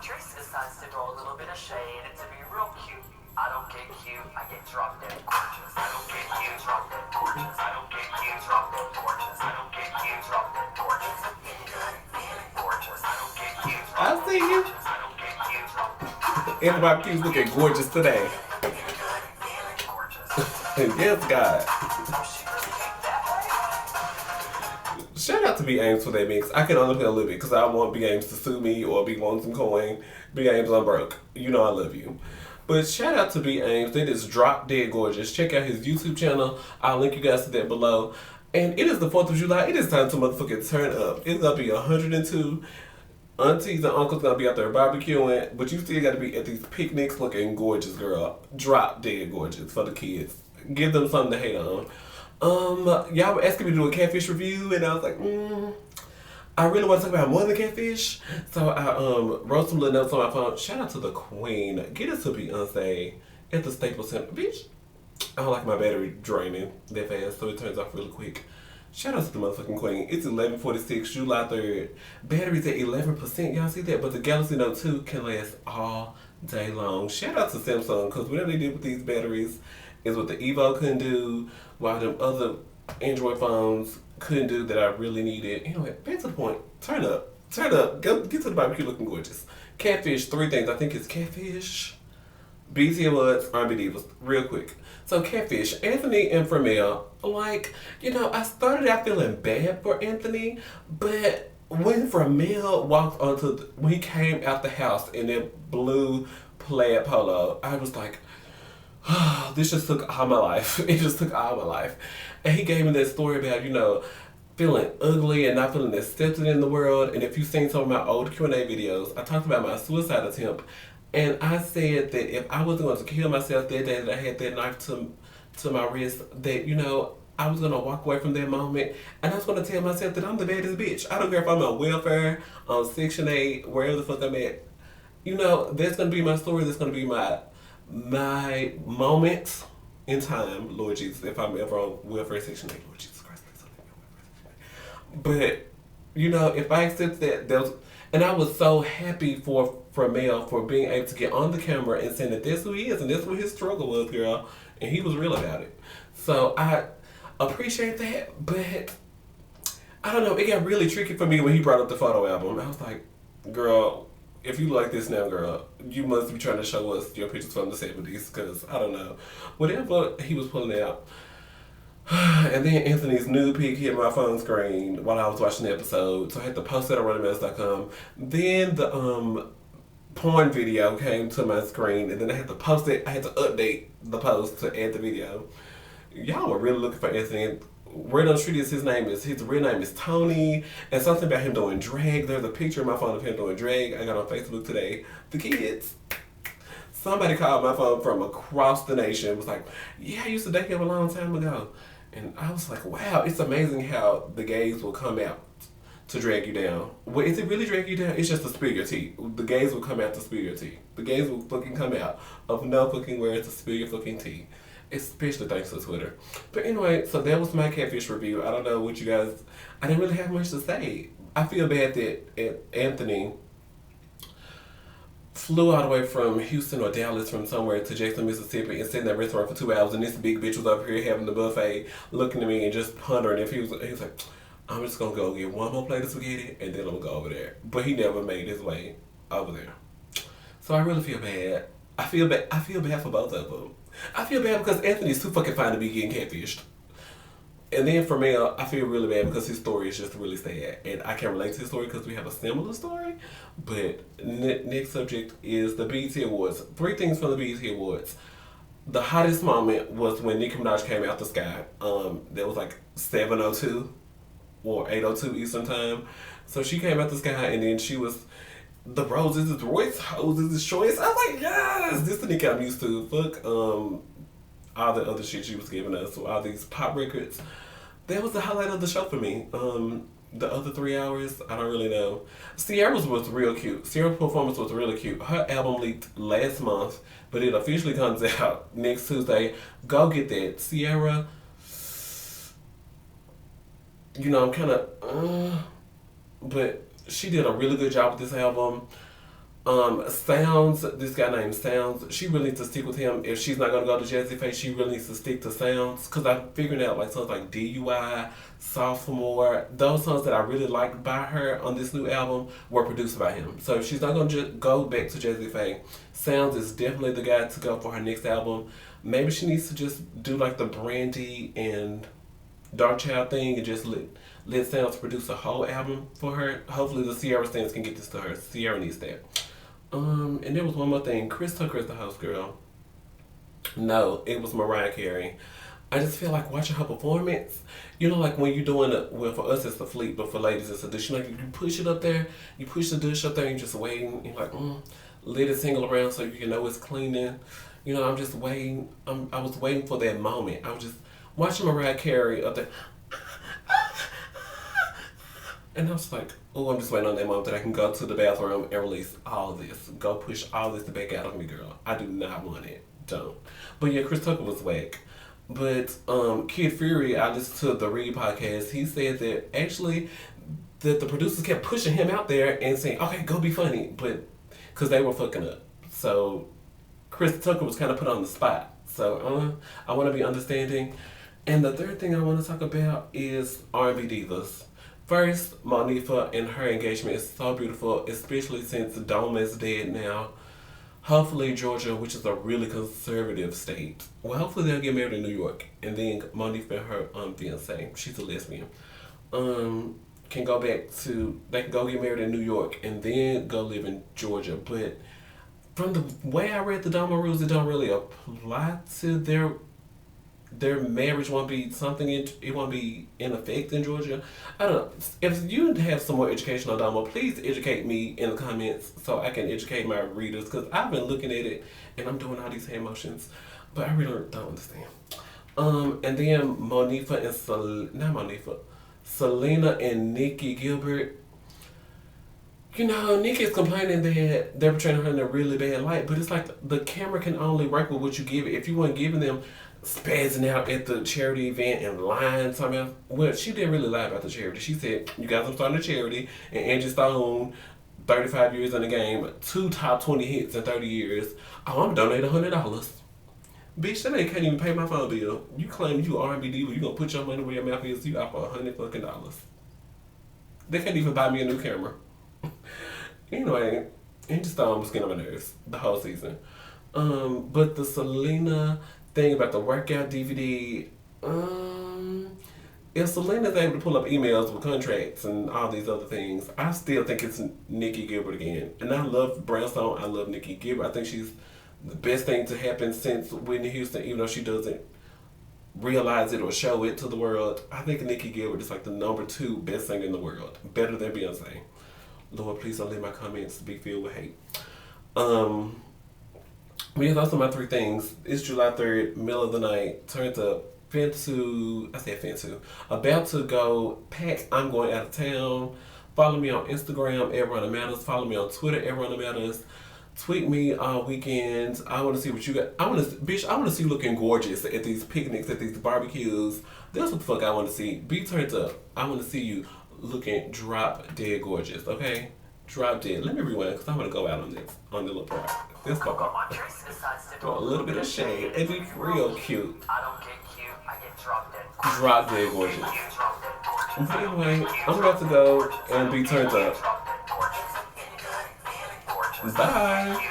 Tracy decides to throw a little bit of shade and to be real cute. I don't get cute, I get drop dead gorgeous. I don't get cute, drop dead gorgeous. I don't get cute, drop dead gorgeous. I don't get cute, drop dead gorgeous. Feeling good, feeling gorgeous. I don't get cute, drop dead gorgeous. I don't get cute, drop dead gorgeous. Everybody's looking gorgeous today. Feeling good, feeling gorgeous. Yes, God. She really came that way? Shout out to B Ames for that mix. I can only play a little bit because I want B Ames to sue me or be wanting some coin. B Ames, I'm broke. You know I love you. But shout out to B Ames. That is drop dead gorgeous. Check out his YouTube channel. I'll link you guys to that below. And it is the 4th of July. It is time to motherfucking turn up. It's gonna be 102. Aunties and uncles gonna be out there barbecuing, but you still gotta be at these picnics looking gorgeous, girl. Drop dead gorgeous for the kids. Give them something to hate on. Y'all were asking me to do a catfish review, and I was like, I really want to talk about more than catfish. So I wrote some little notes on my phone. Shout out to the queen. Get us to Beyonce at the Staples Center. Bitch, I don't like my battery draining that fast, so it turns off really quick. Shout out to the motherfucking queen. It's 11:46, July 3rd. Battery's at 11%. Y'all see that? But the Galaxy Note 2 can last all day long. Shout out to Samsung, because whatever they did with these batteries is what the Evo couldn't do, while them other Android phones couldn't do that I really needed. Anyway, back to the point. Turn up. Turn up. Get to the barbecue looking gorgeous. Catfish, 3 things. I think it's catfish, BT Awards, R&B Divas. Real quick. So Catfish, Anthony and Fremel, like, I started out feeling bad for Anthony, but when Fremel walked when he came out the house in that blue plaid polo, I was like, oh, this just took all my life. It just took all my life. And he gave me that story about, feeling ugly and not feeling accepted in the world. And if you've seen some of my old Q&A videos, I talked about my suicide attempt. And I said that if I wasn't going to kill myself that day that I had that knife to my wrist, that, I was going to walk away from that moment. And I was going to tell myself that I'm the baddest bitch. I don't care if I'm on welfare, on Section 8, wherever the fuck I'm at. That's going to be my story. That's going to be my moment in time, Lord Jesus, if I'm ever on welfare Section 8, Lord Jesus Christ, please don't let me on welfare Section 8. But, if I accept that, and I was so happy for Mel for being able to get on the camera and saying that that's who he is and that's what his struggle was, girl. And he was real about it. So I appreciate that, but I don't know, it got really tricky for me when he brought up the photo album. I was like, girl, if you like this now, girl, you must be trying to show us your pictures from the 70s, because I don't know. Whatever he was pulling out. And then Anthony's nude pic hit my phone screen while I was watching the episode, so I had to post it on RunNingMess.com. Then the porn video came to my screen, and then I had to post it. I had to update the post to add the video. Y'all were really looking for Anthony. Word on the street is his real name is Tony, and something about him doing drag. There's a picture in my phone of him doing drag. I got on Facebook today. The kids. Somebody called my phone from across the nation. Was like, yeah, I used to date him a long time ago. And I was like, wow, it's amazing how the gays will come out to drag you down. Well, is it really drag you down? It's just to spill your tea. The gays will come out to spill your tea. The gays will fucking come out of no fucking words to spill your fucking tea. Especially thanks to Twitter. But anyway, so that was my catfish review. I don't know what you guys... I didn't really have much to say. I feel bad that Anthony flew all the way from Houston or Dallas from somewhere to Jackson, Mississippi, and sat in that restaurant for 2 hours, and this big bitch was over here having the buffet, looking at me and just pondering if he was like, I'm just gonna go get one more plate of spaghetti and then I'm gonna go over there. But he never made his way over there. So I really feel bad. I feel bad for both of them. I feel bad because Anthony's too fucking fine to be getting catfished. And then for Mel, I feel really bad because his story is just really sad. And I can relate to his story because we have a similar story. But next subject is the BET Awards. 3 things from the BET Awards. The hottest moment was when Nicki Minaj came out the sky. That was like 7:02 or 8:02 Eastern time. So she came out the sky, and then she was, the roses is Royce, hoses is choice. I was like, yes, this is the Nicki I'm used to. Fuck all the other shit she was giving us, so all these pop records. That was the highlight of the show for me. The other 3 hours, I don't really know. Sierra's was real cute. Sierra's performance was really cute. Her album leaked last month, but it officially comes out next Tuesday. Go get that. Sierra, I'm kind of, but she did a really good job with this album. Sounds, this guy named Sounds, she really needs to stick with him. If she's not gonna go to Jazzy Face, she really needs to stick to Sounds. Cause I'm figuring out like songs like DUI, Sophomore, those songs that I really liked by her on this new album were produced by him. So if she's not gonna just go back to Jazzy Face, Sounds is definitely the guy to go for her next album. Maybe she needs to just do like the Brandy and Dark Child thing and just let Sounds produce a whole album for her. Hopefully the Sierra stands can get this to her. Sierra needs that. And there was one more thing. Chris Tucker is the house girl. No, it was Mariah Carey. I just feel like watching her performance. You know, like when you're doing it. Well, for us it's the fleet, but for ladies it's a dish. You know, like you push it up there, you push the dish up there, and you're just waiting. You're like, let it single around so you can know it's cleaning. You know, I'm just waiting. I was waiting for that moment. I was just watching Mariah Carey up there. And I was like, oh, I'm just waiting on that moment that I can go to the bathroom and release all this. Go push all this back out of me, girl. I do not want it. Don't. But yeah, Chris Tucker was whack. But Kid Fury, I listened to the Reed podcast. He said that actually that the producers kept pushing him out there and saying, okay, go be funny. But because they were fucking up. So Chris Tucker was kind of put on the spot. So I want to be understanding. And the third thing I want to talk about is R&B divas. First, Monifa and her engagement is so beautiful, especially since Doma is dead now. Hopefully Georgia, which is a really conservative state, well, hopefully they'll get married in New York. And then Monifa and her fiance, she's a lesbian, can go back to, they can go get married in New York and then go live in Georgia. But from the way I read the Doma rules, it don't really apply to their marriage won't be something, it won't be in effect in Georgia. I don't know. If you have some more education on Doma, please educate me in the comments so I can educate my readers, because I've been looking at it and I'm doing all these hand motions, but I really don't understand. And then Monifa and Selena and Nikki Gilbert. You know, Nikki's complaining that they're portraying her in a really bad light, but it's like the camera can only work with what you give it. If you weren't giving them spazzing out at the charity event and lying something else, well, she didn't really lie about the charity. She said, you guys, I'm starting a charity, and Angie Stone, 35 years in the game, 2 top 20 hits in 30 years. Oh, I'm gonna donate $100. Bitch, that ain't can't even pay my phone bill. You claim you R&B diva, you gonna put your money where your mouth is, you out for $100 fucking. They can't even buy me a new camera. Anyway, Angie Stone was getting on my nerves the whole season. But the Selena thing about the workout DVD, if Selena's able to pull up emails with contracts and all these other things, I still think it's Nikki Gilbert again. And I love Brownstone, I love Nikki Gilbert. I think she's the best thing to happen since Whitney Houston, even though she doesn't realize it or show it to the world. I think Nikki Gilbert is like the number 2 best singer in the world, better than Beyonce. Lord, please don't let my comments be filled with hate. But yeah, those are my 3 things. It's July 3rd, middle of the night, turned up, about to go pack. I'm going out of town. Follow me on Instagram, Everyone That Matters. Follow me on Twitter, Everyone That Matters. Tweet me all weekends. I want to see what you got. I want to see you looking gorgeous at these picnics, at these barbecues. That's what the fuck I want to see. Be turned up. I want to see you looking drop dead gorgeous, okay? Drop dead. Let me rewind because I'm going to go out on this, on the little part. This fuck do a little bit of shade. It'd be real cute. I don't get cute, I get drop dead. Drop dead gorgeous. But anyway, I'm about to go and be turned up. Bye.